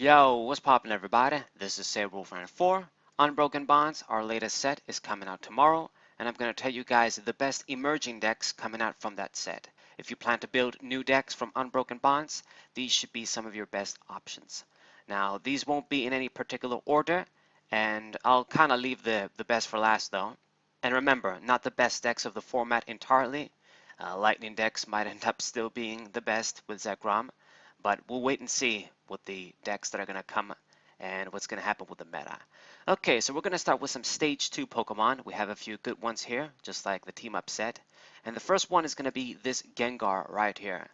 Yo, what's poppin' everybody? This is Wolfran4. Unbroken Bonds, our latest set, is coming out tomorrow, and I'm going to tell you guys the best emerging decks coming out from that set. If you plan to build new decks from Unbroken Bonds, these should be some of your best options. Now, these won't be in any particular order, and I'll kind of leave the best for last though. And remember, not the best decks of the format entirely. Lightning decks might end up still being the best with Zekrom, but we'll wait and see with the decks that are going to come and what's going to happen with the meta. Okay, so we're going to start with some Stage 2 Pokemon. We have a few good ones here, just like the Team Up set. And the first one is going to be this Gengar right here.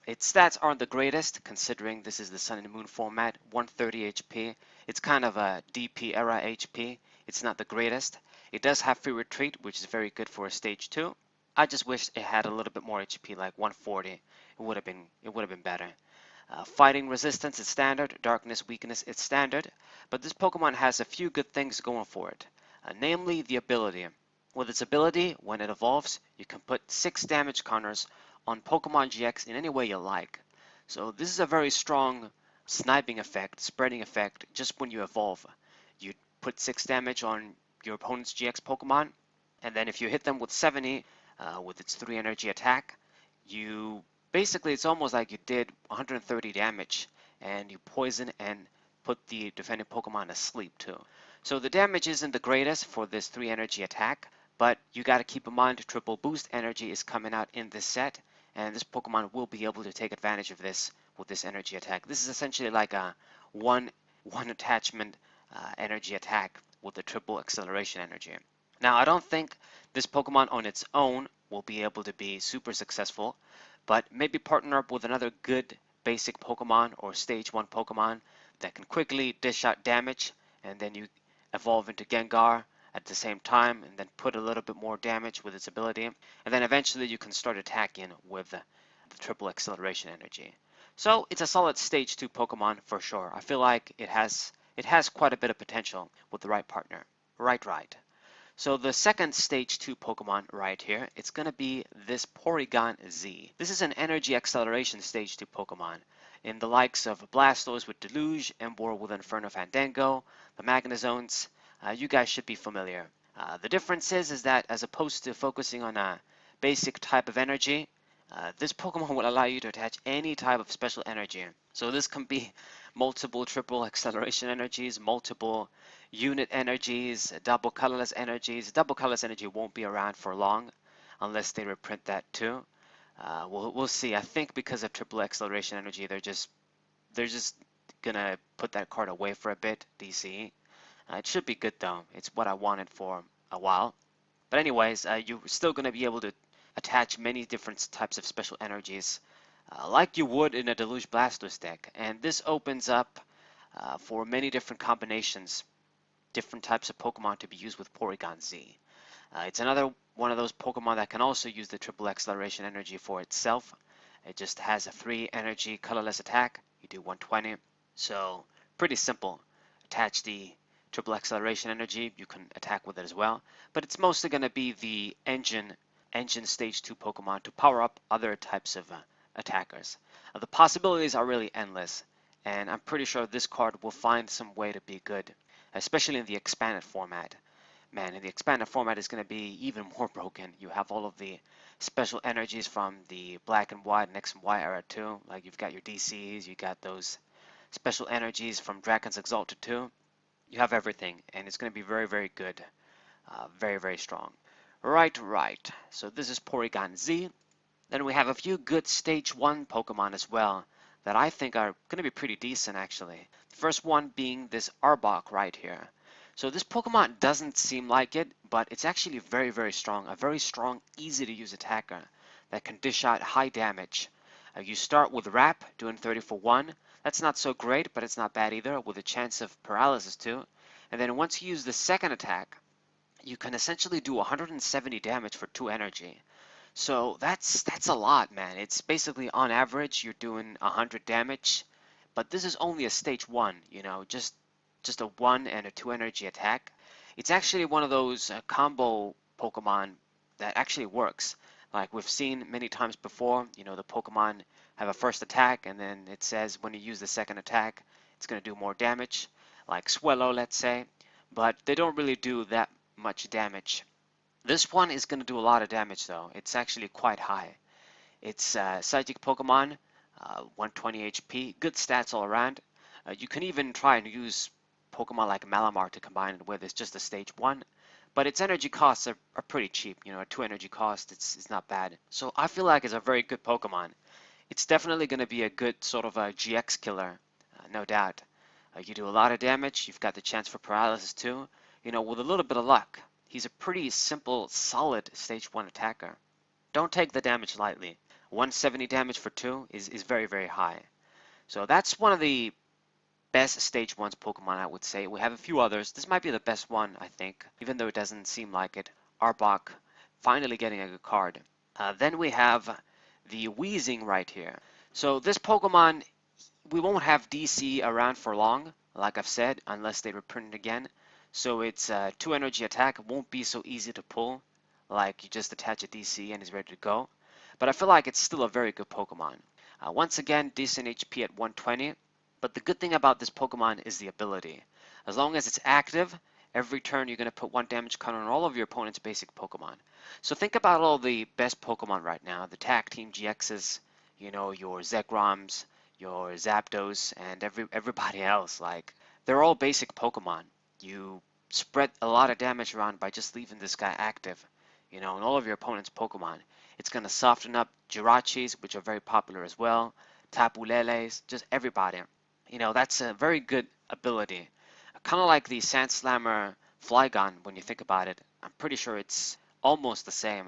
Its stats aren't the greatest, considering this is the Sun and Moon format, 130 HP. It's kind of a DP era HP. It's not the greatest. It does have free retreat, which is very good for a Stage 2. I just wish it had a little bit more HP, like 140. It would have been better. Fighting resistance is standard, darkness weakness is standard, but this Pokemon has a few good things going for it, namely the ability. With its ability, when it evolves, you can put 6 damage counters on Pokemon GX in any way you like. So this is a very strong sniping effect, spreading effect, just when you evolve. You put 6 damage on your opponent's GX Pokemon, and then if you hit them with 70, with its 3 energy attack, you basically, it's almost like you did 130 damage, and you poison and put the defending Pokemon asleep too. So the damage isn't the greatest for this 3 energy attack, but you got to keep in mind triple boost energy is coming out in this set, and this Pokemon will be able to take advantage of this with this energy attack. This is essentially like a one attachment energy attack with the triple acceleration energy. Now, I don't think this Pokemon on its own will be able to be super successful, but maybe partner up with another good basic Pokemon or Stage 1 Pokemon that can quickly dish out damage, and then you evolve into Gengar at the same time, and then put a little bit more damage with its ability, and then eventually you can start attacking with the triple acceleration energy. So it's a solid Stage 2 Pokemon for sure. I feel like it has quite a bit of potential with the right partner. Right. So the second Stage 2 Pokemon right here, it's going to be this Porygon-Z. This is an energy acceleration Stage 2 Pokemon in the likes of Blastoise with Deluge, Emboar with Inferno Fandango, the Magnezones. You guys should be familiar. The difference is that as opposed to focusing on a basic type of energy, this Pokemon will allow you to attach any type of special energy. So this can be multiple triple acceleration energies, multiple unit energies, double colorless energies. Double colorless energy won't be around for long unless they reprint that too. We'll see. I think because of triple acceleration energy, they're just gonna put that card away for a bit. DC. It should be good though. It's what I wanted for a while. But anyways, you're still gonna be able to attach many different types of special energies like you would in a Deluge Blastoise deck. And this opens up for many different combinations, different types of Pokemon to be used with Porygon-Z. It's another one of those Pokemon that can also use the triple acceleration energy for itself. It just has a 3 energy colorless attack. You do 120. So pretty simple. Attach the triple acceleration energy. You can attack with it as well. But it's mostly going to be the engine Stage 2 Pokemon to power up other types of attackers. The possibilities are really endless, and I'm pretty sure this card will find some way to be good, especially in the expanded format. Man, in the expanded format is going to be even more broken. You have all of the special energies from the Black and White and X and Y era too. Like you've got your DCs, you got those special energies from Dragon's Exalted too. You have everything, and it's going to be very, very good. Very strong. Right. So this is Porygon-Z. Then we have a few good Stage 1 Pokemon as well that I think are going to be pretty decent actually. The first one being this Arbok right here. So this Pokemon doesn't seem like it, but it's actually very strong. A very strong, easy to use attacker that can dish out high damage. You start with Wrap, doing 30 for 1. That's not so great, but it's not bad either, with a chance of paralysis too. And then once you use the second attack, you can essentially do 170 damage for 2 energy. So that's a lot, man. It's basically on average you're doing 100 damage, but this is only a Stage 1, you know, just a 1 and a 2 energy attack. It's actually one of those combo Pokemon that actually works. Like we've seen many times before, you know, the Pokemon have a first attack and then it says when you use the second attack, it's going to do more damage, like Swellow, let's say, but they don't really do that much damage. This one is going to do a lot of damage though. It's actually quite high. It's Psychic Pokemon, 120 HP, good stats all around. You can even try and use Pokemon like Malamar to combine it with. It's just a stage 1, but its energy costs are pretty cheap. You know, a 2 energy cost, it's not bad. So I feel like it's a very good Pokemon. It's definitely going to be a good sort of a GX killer, no doubt. You do a lot of damage. You've got the chance for paralysis too. You know, with a little bit of luck, he's a pretty simple, solid stage 1 attacker. Don't take the damage lightly. 170 damage for 2 is very, very high. So that's one of the best stage 1's Pokemon, I would say. We have a few others. This might be the best one, I think, even though it doesn't seem like it. Arbok finally getting a good card. Then we have the Weezing right here. So this Pokemon, we won't have DC around for long, like I've said, unless they reprint it again. So its 2 energy attack won't be so easy to pull, like you just attach a DC and it's ready to go. But I feel like it's still a very good Pokemon. Once again, decent HP at 120. But the good thing about this Pokemon is the ability. As long as it's active, every turn you're going to put 1 damage counter on all of your opponent's basic Pokemon. So think about all the best Pokemon right now. The Tag Team GXs, you know, your Zegroms, your Zapdos, and everybody else. Like, they're all basic Pokemon. You spread a lot of damage around by just leaving this guy active, you know, and all of your opponent's Pokemon. It's going to soften up Jirachis, which are very popular as well, Tapu Leles, just everybody. You know, that's a very good ability. Kind of like the Sand Slammer Flygon when you think about it. I'm pretty sure it's almost the same.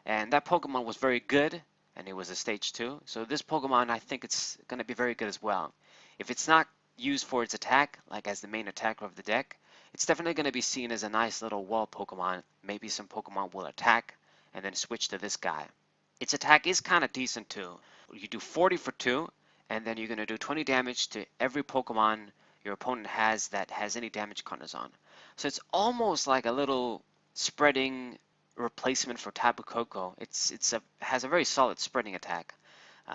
And that Pokemon was very good, and it was a stage 2. So this Pokemon, I think it's going to be very good as well. If it's not used for its attack, like as the main attacker of the deck, it's definitely going to be seen as a nice little wall Pokemon. Maybe some Pokemon will attack and then switch to this guy. Its attack is kind of decent too. You do 40 for 2, and then you're going to do 20 damage to every Pokemon your opponent has that has any damage counters on. So it's almost like a little spreading replacement for Tapu Koko. It has a very solid spreading attack.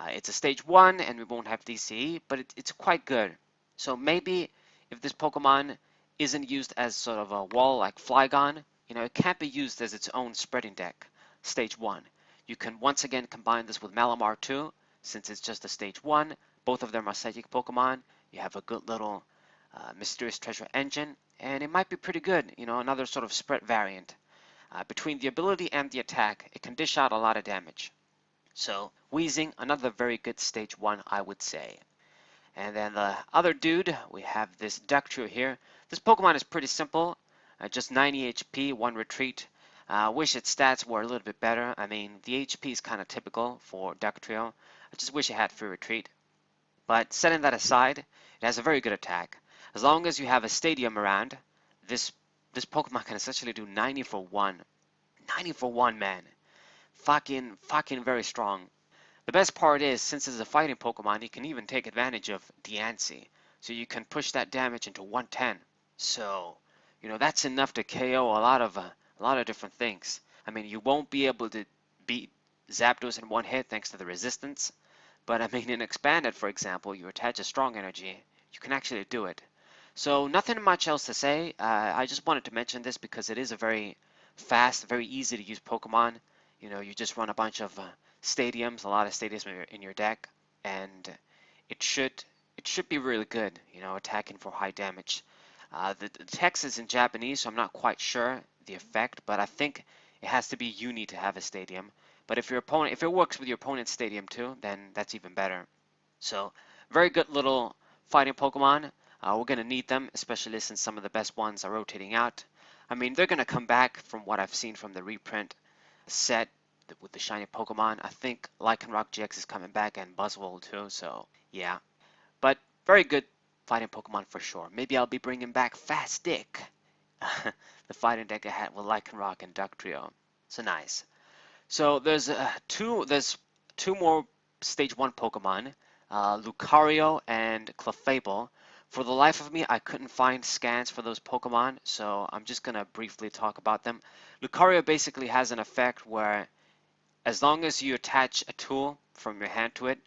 It's a stage 1 and we won't have DCE, but it's quite good. So maybe if this Pokemon isn't used as sort of a wall like Flygon, you know, it can't be used as its own spreading deck, stage 1. You can once again combine this with Malamar too, since it's just a stage 1. Both of them are psychic Pokemon. You have a good little Mysterious Treasure engine, and it might be pretty good, you know, another sort of spread variant. Between the ability and the attack, it can dish out a lot of damage. So, Weezing, another very good stage 1, I would say. And then the other dude, we have this Ductrio here. This Pokemon is pretty simple, just 90 HP, 1 retreat. Wish its stats were a little bit better. I mean, the HP is kind of typical for Ductrio. I just wish it had free retreat. But setting that aside, it has a very good attack. As long as you have a stadium around, this Pokemon can essentially do 90 for 1. 90 for 1, man. Fucking very strong. The best part is, since it's a fighting Pokemon, you can even take advantage of Diancie. So you can push that damage into 110. So, you know, that's enough to KO a lot of different things. I mean, you won't be able to beat Zapdos in one hit thanks to the resistance. But I mean, in Expanded, for example, you attach a strong energy, you can actually do it. So nothing much else to say. I just wanted to mention this because it is a very fast, very easy to use Pokemon. You know, you just run a bunch of stadiums, a lot of stadiums in your deck, and it should be really good. You know, attacking for high damage. The text is in Japanese, so I'm not quite sure the effect, but I think it has to be uni to have a stadium. But if it works with your opponent's stadium too, then that's even better. So very good little fighting Pokemon. We're going to need them, especially since some of the best ones are rotating out. I mean, they're going to come back from what I've seen from the reprint set with the shiny Pokemon. I think Lycanroc GX is coming back and Buzzwole too, so yeah. But very good fighting Pokemon for sure. Maybe I'll be bringing back Fast Stick, the fighting deck I had with Lycanroc and Ductrio. So nice. So there's two more stage 1 Pokemon, Lucario and Clefable. For the life of me, I couldn't find scans for those Pokemon, so I'm just going to briefly talk about them. Lucario basically has an effect where as long as you attach a tool from your hand to it,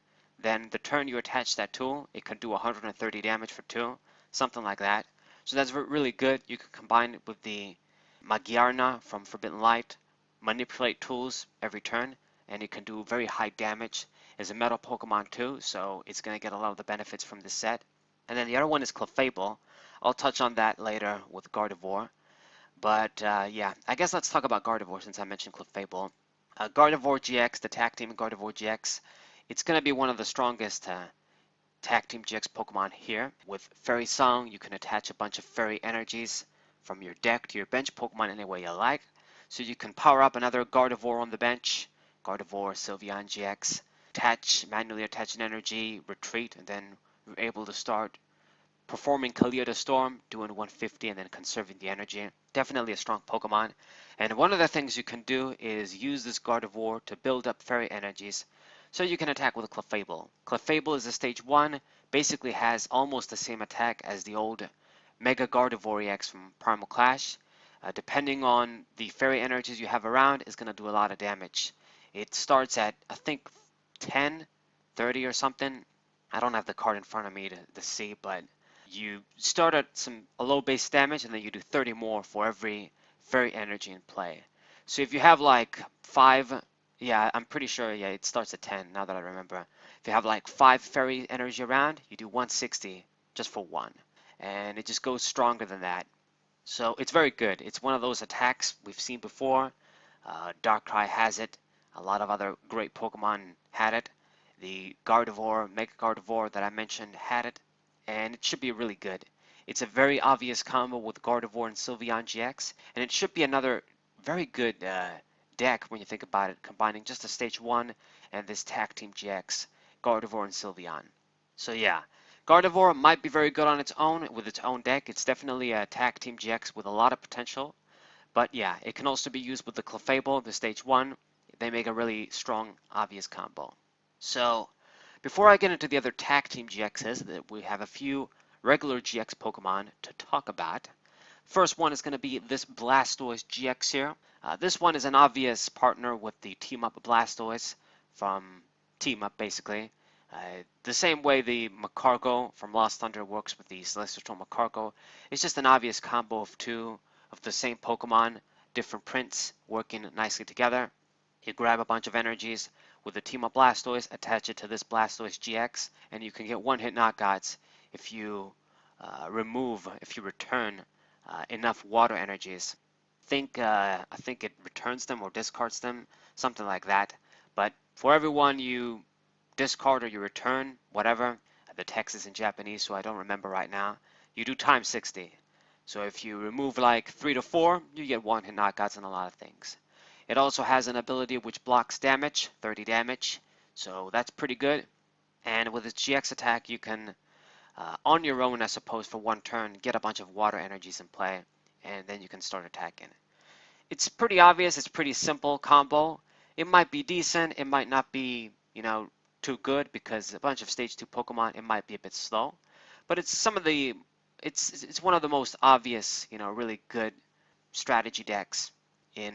then the turn you attach that tool, it can do 130 damage for 2, something like that. So that's really good. You can combine it with the Magyarna from Forbidden Light, manipulate tools every turn, and it can do very high damage. It's a metal Pokemon too, so it's going to get a lot of the benefits from this set. And then the other one is Clefable. I'll touch on that later with Gardevoir. But yeah, I guess let's talk about Gardevoir since I mentioned Clefable. Gardevoir GX, the Tag Team Gardevoir GX, it's going to be one of the strongest Tag Team GX Pokemon here. With Fairy Song, you can attach a bunch of Fairy energies from your deck to your bench Pokemon any way you like. So you can power up another Gardevoir on the bench, Gardevoir, Sylveon GX, manually attach an energy, retreat, and then you're able to start performing Kalia the Storm, doing 150 and then conserving the energy. Definitely a strong Pokemon. And one of the things you can do is use this Gardevoir to build up Fairy energies so you can attack with a Clefable. Clefable is a stage 1, basically has almost the same attack as the old Mega Gardevoir EX from Primal Clash. Depending on the Fairy energies you have around, is going to do a lot of damage. It starts at, I think, 10, 30 or something. I don't have the card in front of me to see, but you start at a low base damage and then you do 30 more for every fairy energy in play. So if you have like 5, yeah, I'm pretty sure, yeah, it starts at 10 now that I remember. If you have like 5 fairy energy around, you do 160 just for 1. And it just goes stronger than that. So it's very good. It's one of those attacks we've seen before. Darkrai has it. A lot of other great Pokemon had it. The Gardevoir, Mega Gardevoir that I mentioned had it, and it should be really good. It's a very obvious combo with Gardevoir and Sylveon GX, and it should be another very good deck when you think about it, combining just a Stage 1 and this Tag Team GX, Gardevoir and Sylveon. So yeah, Gardevoir might be very good on its own with its own deck. It's definitely a Tag Team GX with a lot of potential. But yeah, it can also be used with the Clefable, the Stage 1. They make a really strong, obvious combo. So before I get into the other Tag Team GXs, we have a few regular GX Pokemon to talk about. First one is going to be this Blastoise GX here. This one is an obvious partner with the Team Up Blastoise from Team Up, basically. The same way the Magcargo from Lost Thunder works with the Celestial Storm Magcargo. It's just an obvious combo of two of the same Pokemon, different prints, working nicely together. You grab a bunch of energies with the Team Up Blastoise, attach it to this Blastoise GX, and you can get one-hit knockouts if you return enough water energies. I think it returns them or discards them, something like that. But for everyone you discard or you return, whatever, the text is in Japanese, so I don't remember right now, you do times 60. So if you remove like 3 to 4, you get one-hit knockouts on a lot of things. It also has an ability which blocks damage, 30 damage, so that's pretty good. And with its GX attack, you can, on your own, I suppose, for one turn, get a bunch of water energies in play, and then you can start attacking. It's pretty obvious, it's pretty simple combo. It might be decent, it might not be, too good because a bunch of stage 2 Pokemon, it might be a bit slow. But it's one of the most obvious, really good strategy decks in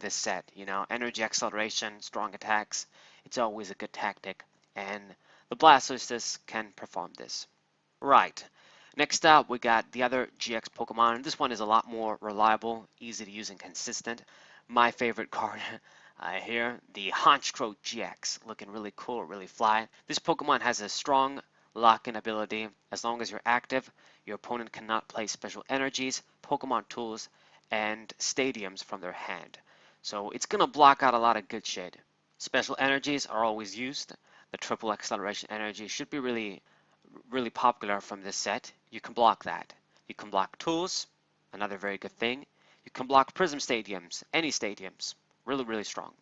this set. Energy acceleration, strong attacks. It's always a good tactic, and the Blastoise can perform this. Right. Next up, we got the other GX Pokemon. This one is a lot more reliable, easy to use, and consistent. My favorite card here, the Honchkrow GX, looking really cool, really fly. This Pokemon has a strong lock-in ability. As long as you're active, your opponent cannot play special energies, Pokemon tools, and stadiums from their hand. So it's going to block out a lot of good shit. Special energies are always used. The triple acceleration energy should be really popular from this set. You can block that. You can block tools, another very good thing. You can block prism stadiums, any stadiums. Really strong.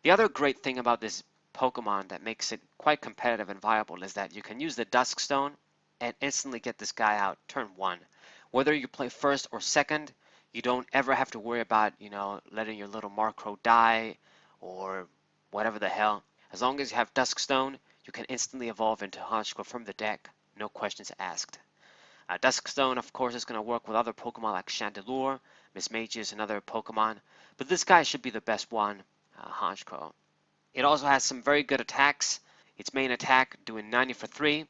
The other great thing about this Pokemon that makes it quite competitive and viable is that you can use the Dusk Stone and instantly get this guy out turn 1. Whether you play first or second, you don't ever have to worry about, letting your little Markrow die or whatever the hell. As long as you have Dusk Stone, you can instantly evolve into Honchkrow from the deck, no questions asked. Dusk Stone, of course, is going to work with other Pokemon like Chandelure, Mismagius, and other Pokemon, but this guy should be the best one, Honchkrow. It also has some very good attacks. Its main attack doing 90 for 3.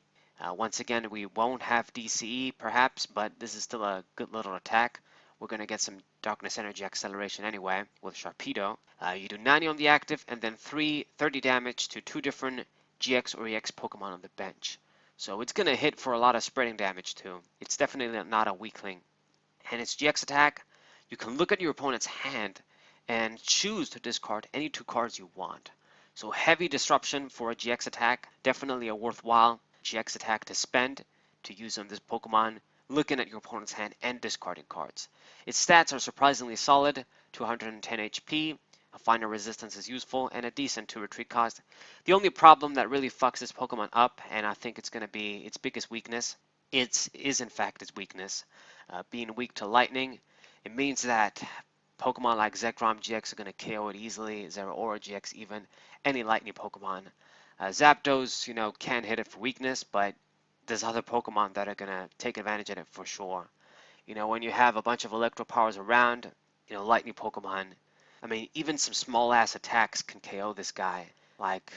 Once again, we won't have DCE perhaps, but this is still a good little attack. We're going to get some Darkness Energy acceleration anyway with Sharpedo. You do 90 on the active and then 30 damage to 2 different GX or EX Pokemon on the bench. So it's going to hit for a lot of spreading damage too. It's definitely not a weakling. And its GX attack, you can look at your opponent's hand and choose to discard any 2 cards you want. So heavy disruption for a GX attack, definitely a worthwhile GX attack to spend to use on this Pokemon, looking at your opponent's hand and discarding cards. Its stats are surprisingly solid, 210 HP, a finer resistance is useful, and a decent 2 retreat cost. The only problem that really fucks this Pokemon up, and I think it's going to be its biggest weakness, is in fact its weakness. Being weak to lightning, it means that Pokemon like Zekrom GX are going to KO it easily, Zeraora GX even, any lightning Pokemon. Zapdos, can hit it for weakness, but there's other Pokemon that are going to take advantage of it for sure. When you have a bunch of Electro Powers around, lightning Pokemon, I mean, even some small ass attacks can KO this guy. Like,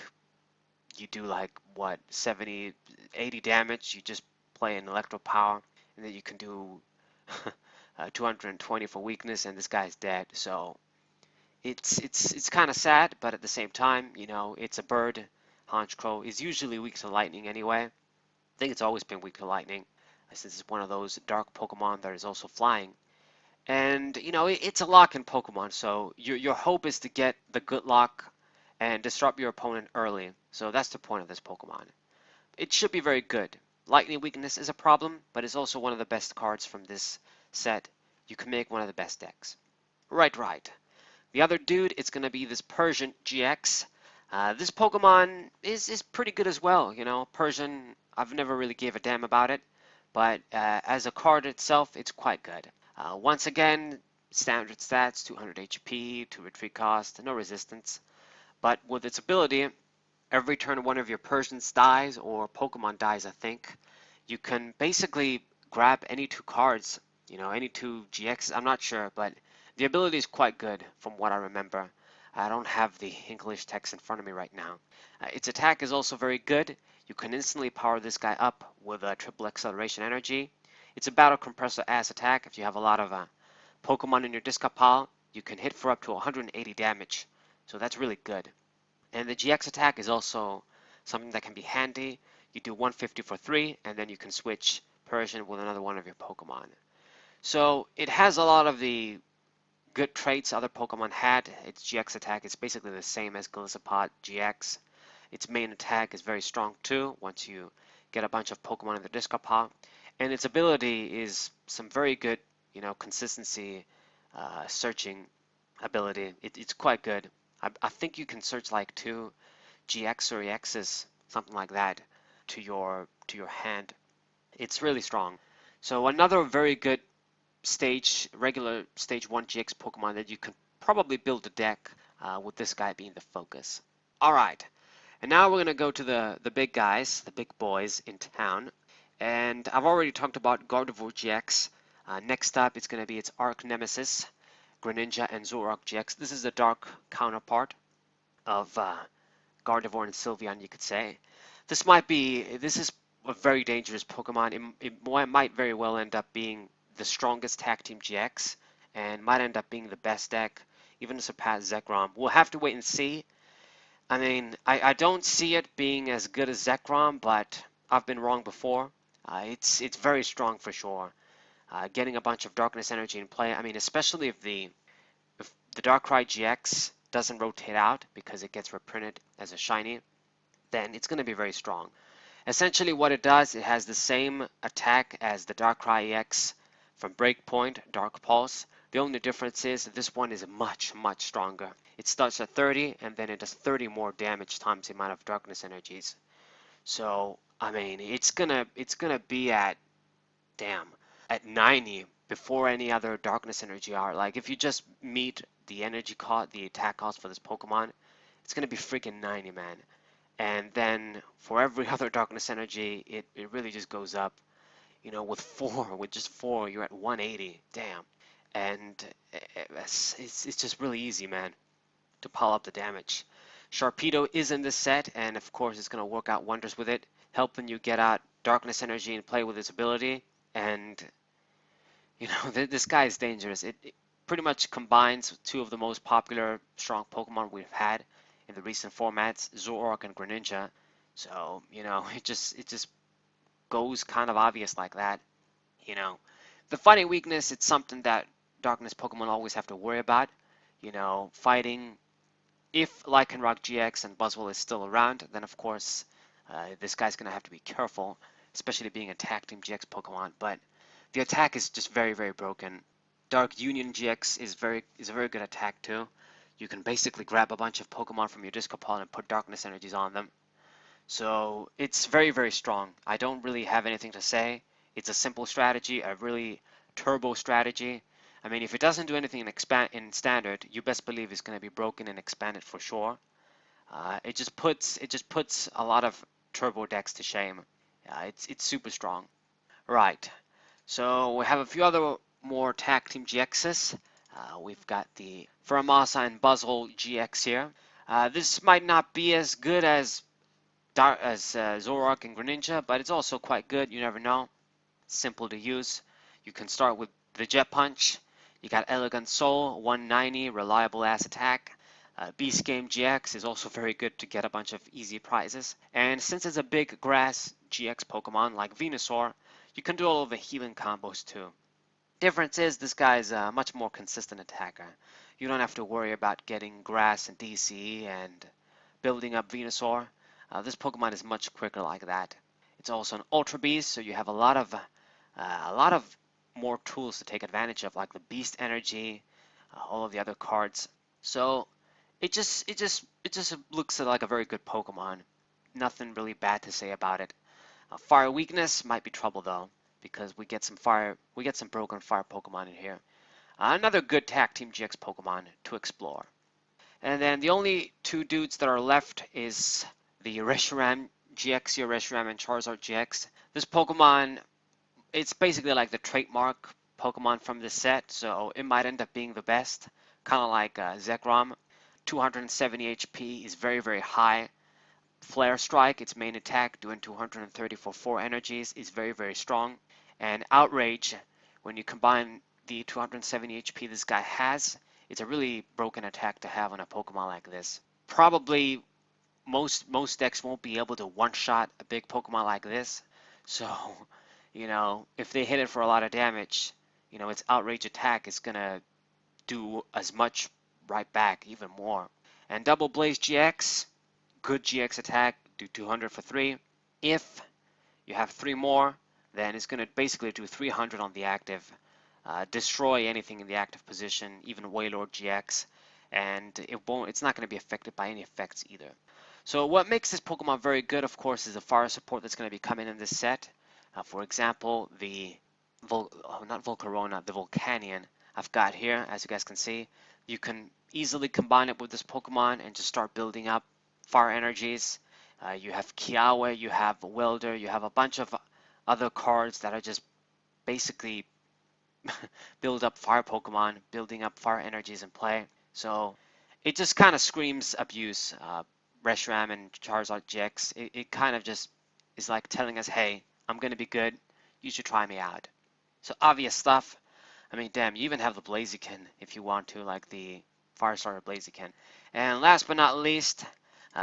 you do like, what, 70, 80 damage, you just play an Electro Power, and then you can do 220 for weakness, and this guy's dead. So it's kind of sad, but at the same time, it's a bird. Honchkrow is usually weak to lightning anyway. I think it's always been weak to lightning, since it's one of those dark Pokemon that is also flying. And it's a lock-in Pokemon, so your hope is to get the good luck and disrupt your opponent early. So that's the point of this Pokemon. It should be very good. Lightning weakness is a problem, but it's also one of the best cards from this set. You can make one of the best decks. Right. The other dude, it's going to be this Persian GX. This Pokemon is pretty good as well. Persian, I've never really gave a damn about it, but as a card itself, it's quite good. Once again, standard stats, 200 HP, 2 retreat cost, no resistance. But with its ability, every turn one of your Persians dies, or Pokemon dies, I think, you can basically grab any 2 cards, any 2 GX, I'm not sure, but the ability is quite good from what I remember. I don't have the English text in front of me right now. Its attack is also very good. You can instantly power this guy up with a triple acceleration energy. It's a battle compressor ass attack. If you have a lot of Pokemon in your discard pile, you can hit for up to 180 damage. So that's really good. And the GX attack is also something that can be handy. You do 150 for 3, and then you can switch Persian with another one of your Pokemon. So it has a lot of the good traits other Pokemon had. Its GX attack is basically the same as Golisopod GX. Its main attack is very strong too, once you get a bunch of Pokemon in the discard pile. And its ability is some very good, consistency searching ability. It's quite good. I think you can search like 2 GX or EXs, something like that, to your hand. It's really strong. So another very good regular stage 1 GX Pokemon that you can probably build a deck with this guy being the focus. Alright, and now we're going to go to the big guys, the big boys in town. And I've already talked about Gardevoir GX. Next up, it's going to be its Arch Nemesis, Greninja and Zoroark GX. This is the dark counterpart of Gardevoir and Sylveon, you could say. This is a very dangerous Pokemon. It might very well end up being the strongest tag team GX and might end up being the best deck, even to surpass Zekrom. We'll have to wait and see. I mean, I don't see it being as good as Zekrom, but I've been wrong before. It's very strong for sure. Getting a bunch of Darkness Energy in play, I mean, especially if the Darkrai GX doesn't rotate out because it gets reprinted as a shiny, then it's going to be very strong. Essentially what it does, it has the same attack as the Darkrai EX from Breakpoint, Dark Pulse. The only difference is this one is much stronger. It starts at 30 and then it does 30 more damage times the amount of Darkness Energies. So, I mean, it's gonna be at 90 before any other Darkness Energy are. Like, if you just meet the energy cost, the attack cost for this Pokemon, it's gonna be freaking 90, man. And then for every other Darkness Energy, it really just goes up. With just 4, you're at 180. Damn. And it's just really easy, man, to pile up the damage. Sharpedo is in this set, and of course it's going to work out wonders with it, helping you get out Darkness Energy and play with its ability. And this guy is dangerous. It pretty much combines two of the most popular strong Pokemon we've had in the recent formats, Zoroark and Greninja. So it just goes kind of obvious like that. You know, the fighting weakness, it's something that Darkness Pokemon always have to worry about. Fighting. If Lycanroc GX and Buzzwole is still around, then of course this guy's gonna have to be careful, especially being a Tag Team GX Pokemon. But the attack is just very, very broken. Dark Union GX is a very good attack too. You can basically grab a bunch of Pokemon from your Disco Ball and put Darkness Energies on them. So it's very, very strong. I don't really have anything to say. It's a simple strategy, a really turbo strategy. I mean, if it doesn't do anything in standard, you best believe it's going to be broken and expanded for sure. It just puts a lot of turbo decks to shame. It's super strong. Right. So we have a few other more Tag Team GXs. We've got the Furamasa and Buzzwole GX here. This might not be as good as Zoroark and Greninja, but it's also quite good. You never know. Simple to use. You can start with the Jet Punch. You got Elegant Soul, 190, reliable ass attack. Beast Game GX is also very good to get a bunch of easy prizes. And since it's a big grass GX Pokemon like Venusaur, you can do all of the healing combos too. Difference is this guy's a much more consistent attacker. You don't have to worry about getting grass and DC and building up Venusaur. This Pokemon is much quicker like that. It's also an Ultra Beast, so you have a lot of more tools to take advantage of, like the Beast Energy, all of the other cards. So it just looks like a very good Pokemon. Nothing really bad to say about it. Fire weakness might be trouble though, because we get some broken fire Pokemon in here. Another good Tag Team GX Pokemon to explore. And then the only two dudes that are left is the Reshiram GX here, Reshiram and Charizard GX. This Pokemon, it's basically like the trademark Pokemon from this set, so it might end up being the best. Kind of like Zekrom. 270 HP is very, very high. Flare Strike, its main attack, doing 230 for 4 energies, is very, very strong. And Outrage, when you combine the 270 HP this guy has, it's a really broken attack to have on a Pokemon like this. Probably most decks won't be able to one-shot a big Pokemon like this. So, if they hit it for a lot of damage, its Outrage attack is gonna do as much right back, even more. And Double Blaze GX, good GX attack, do 200 for 3. If you have 3 more, then it's going to basically do 300 on the active, destroy anything in the active position, even Wailord GX, and it's not going to be affected by any effects either. So what makes this Pokemon very good, of course, is the fire support that's going to be coming in this set. For example, not Volcarona, the Volcanion I've got here, as you guys can see. You can easily combine it with this Pokemon and just start building up fire energies. You have Kiawe, you have Welder, you have a bunch of other cards that are just basically build up fire Pokemon, building up fire energies in play. So it just kind of screams abuse. Reshiram and Charizard GX, it kind of just is like telling us, hey, I'm going to be good. You should try me out. So obvious stuff. I mean, damn, you even have the Blaziken if you want to, like the Firestarter Blaziken. And last but not least,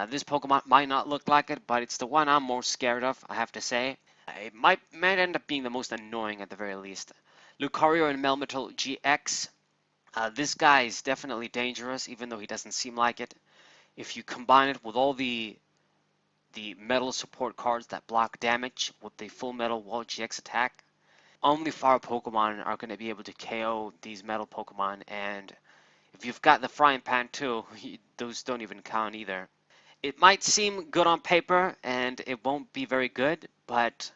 this Pokemon might not look like it, but it's the one I'm most scared of, I have to say. It might end up being the most annoying at the very least. Lucario and Melmetal GX. This guy is definitely dangerous, even though he doesn't seem like it. If you combine it with all the metal support cards that block damage with the Full Metal Wall GX attack, only fire Pokemon are going to be able to KO these metal Pokemon, and if you've got the Frying Pan too, those don't even count either. It might seem good on paper, and it won't be very good, but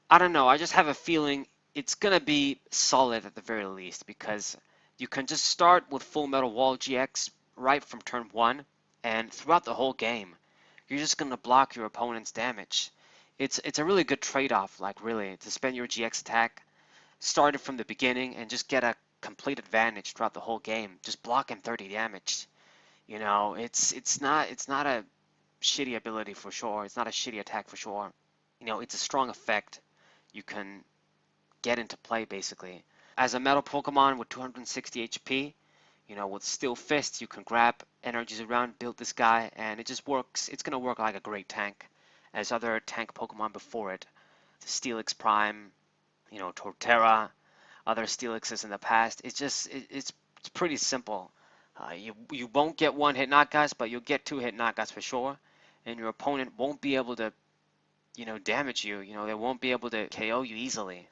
I don't know. I just have a feeling it's going to be solid at the very least, because you can just start with Full Metal Wall GX right from turn 1, and throughout the whole game, you're just going to block your opponent's damage. It's a really good trade-off, like really, to spend your GX attack, start it from the beginning, and just get a complete advantage throughout the whole game. Just block him 30 damage. You know, it's not a shitty ability for sure. It's not a shitty attack for sure. You know, it's a strong effect you can get into play basically. As a metal Pokemon with 260 HP, you know, with Steel Fist, you can grab energies around, build this guy, and it just works. It's gonna work like a great tank, as other tank Pokemon before it. The Steelix Prime, you know, Torterra, other Steelixes in the past. It's pretty simple. You won't get one hit knockouts, but you'll get two hit knockouts for sure, and your opponent won't be able to, you know, damage you. You know, they won't be able to KO you easily.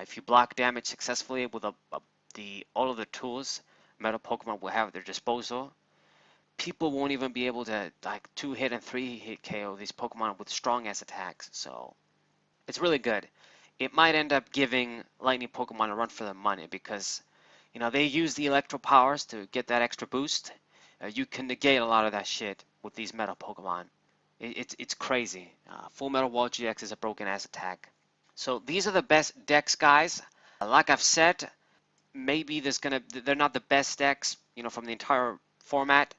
If you block damage successfully with all of the tools Metal Pokemon will have at their disposal, people won't even be able to like 2 hit and 3 hit KO these Pokemon with strong ass attacks. So it's really good. It might end up giving Lightning Pokemon a run for their money because, you know, they use the Electro powers to get that extra boost. You can negate a lot of that shit with these Metal Pokemon. It's crazy. Full Metal Wall GX is a broken ass attack. So these are the best decks, guys. Like I've said, maybe they're not the best decks, you know, from the entire format.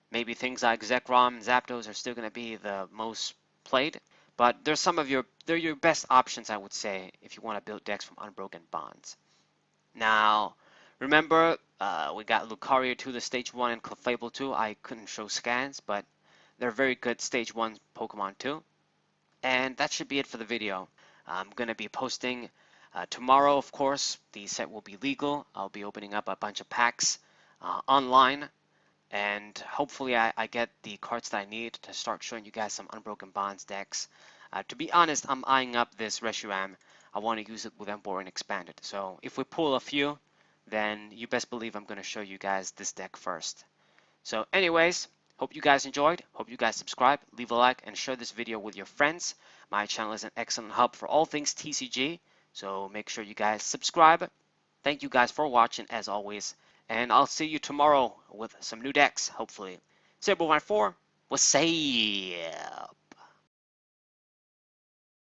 Maybe things like Zekrom and Zapdos are still gonna be the most played, but they're your best options, I would say, if you want to build decks from Unbroken Bonds. Now, remember, we got Lucario 2, the Stage 1, and Clefable 2. I couldn't show scans, but they're very good Stage 1 Pokemon too. And that should be it for the video. I'm going to be posting tomorrow, of course. The set will be legal. I'll be opening up a bunch of packs online. And hopefully I get the cards that I need to start showing you guys some Unbroken Bonds decks. To be honest, I'm eyeing up this Reshiram. I want to use it with Emboar and Expanded. So if we pull a few, then you best believe I'm going to show you guys this deck first. So anyways, hope you guys enjoyed. Hope you guys subscribe, leave a like, and share this video with your friends. My channel is an excellent hub for all things TCG, so make sure you guys subscribe. Thank you guys for watching as always, and I'll see you tomorrow with some new decks, hopefully. Saber 4, what's up?